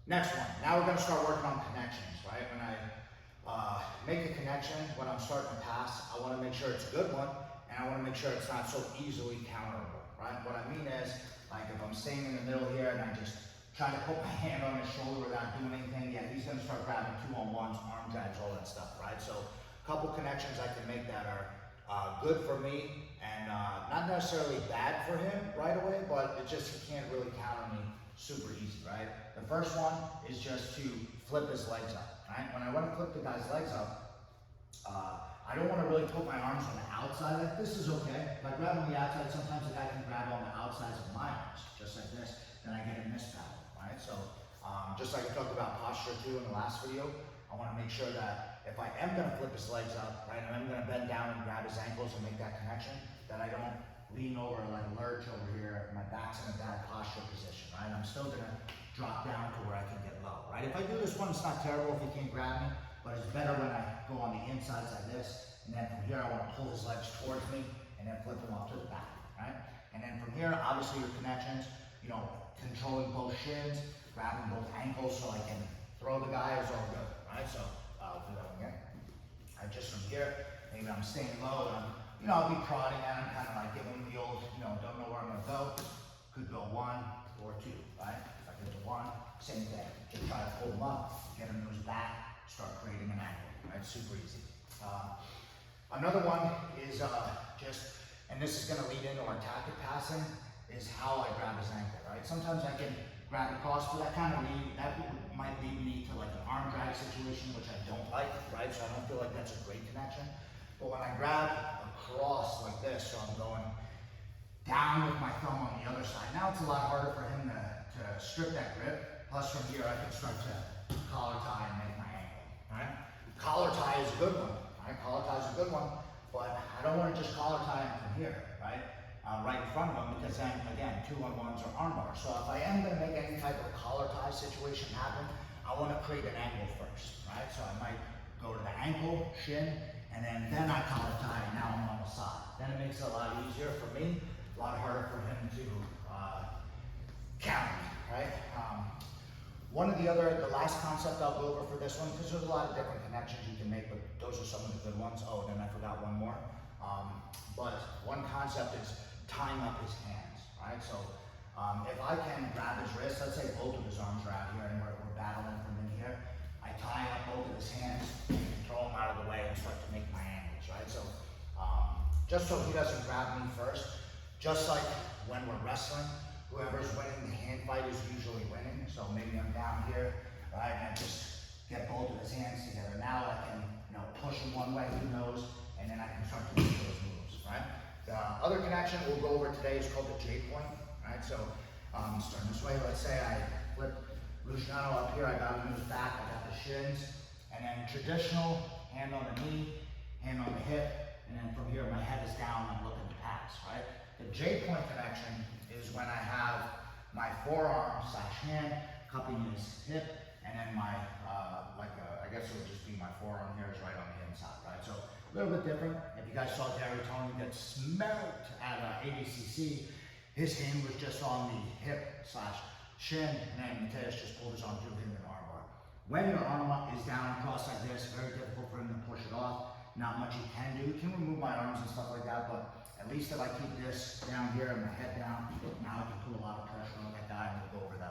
Next one, now we're gonna start working on connections, right? When I make a connection, when I'm starting to pass, I wanna make sure it's a good one, and I wanna make sure it's not so easily counterable, right? What I mean is, like if I'm staying in the middle here and I just try to put my hand on his shoulder without doing anything, yeah, he's gonna start grabbing 2-on-1s, arm drags, all that stuff, right? So a couple connections I can make that are good for me and not necessarily bad for him right away, but it just, he can't really counter me super easy, right? The first one is just to flip his legs up, right? When I want to flip the guy's legs up, I don't want to really put my arms on the outside. Like this is okay. If I grab on the outside, sometimes the guy can grab on the outsides of my arms, just like this, then I get in this battle, right? So just like I talked about posture too in the last video, I want to make sure that if I am going to flip his legs up, right, and I'm going to bend down and grab his ankles and make that connection, that I don't lean over like lurch over here, my back's in a down posture position, right? I'm still gonna drop down to where I can get low, right? If I do this one, it's not terrible if he can't grab me, but it's better when I go on the insides like this, and then from here I wanna pull his legs towards me, and then flip him up to the back, right? And then from here, obviously your connections, you know, controlling both shins, grabbing both ankles so I can throw the guy is all good, right? So I'll do that again. I just from here, maybe I'm staying low, and you know, I'll be prodding at him, kind of like giving him the old, you know, don't know where I'm gonna go. Could go 1 or 2, right? If I get to 1, same thing. Just try to pull him up, get him to his back, start creating an angle, right? Super easy. Another one is just, and this is gonna lead into our tactic passing, is how I grab his ankle, right? Sometimes I can grab across, but that might lead me to like an arm drag situation, which I don't like, right? So I don't feel like that's a great connection. But when I grab across like this, so I'm going down with my thumb on the other side, now it's a lot harder for him to strip that grip. Plus from here, I can start to collar tie and make my ankle, right? Collar tie is a good one, right? Collar tie is a good one, but I don't want to just collar tie him from here, right? Right in front of him, because then again, 2-on-1s or arm bars. So if I am going to make any type of collar tie situation happen, I want to create an angle first, right? So I might go to the ankle, shin, and then I collar tie, and now I'm on the side. Then it makes it a lot easier for me, a lot harder for him to counter me, right? The last concept I'll go over for this one, because there's a lot of different connections you can make, but those are some of the good ones. Oh, and then I forgot one more. But one concept is tying up his hands, right? So if I can grab his wrist, let's say both of his arms are out here and we're battling from in here, I tie up both of his hands, throw him out of the way and start to make my angles, right? So just so he doesn't grab me first, just like when we're wrestling, whoever's winning the hand fight is usually winning. So maybe I'm down here, right, and I just get both of his hands together. Now I can, you know, push him one way, who knows, and then I can start to make those moves, right? The other connection we'll go over today is called the J point, right? So starting this way, let's say I flip Luciano up here, I got him in his back, I got the shins, and then traditional, hand on the knee, hand on the hip, and then from here my head is down, I'm looking to pass, right? The J point connection is when I have my forearm / hand cupping his hip, and then my, I guess it would just be my forearm here is right on the inside, right? So a little bit different. If you guys saw Gary Tony get smoked at ADCC, his hand was just on the hip / shin, and then Mateus just pulled his arm through him in an arm bar. When your arm is down across like this, very difficult for him to push it off. Not much he can do. He can remove my arms and stuff like that, but at least if I keep this down here and my head down, now I can put a lot of pressure on that guy, and we'll go over that.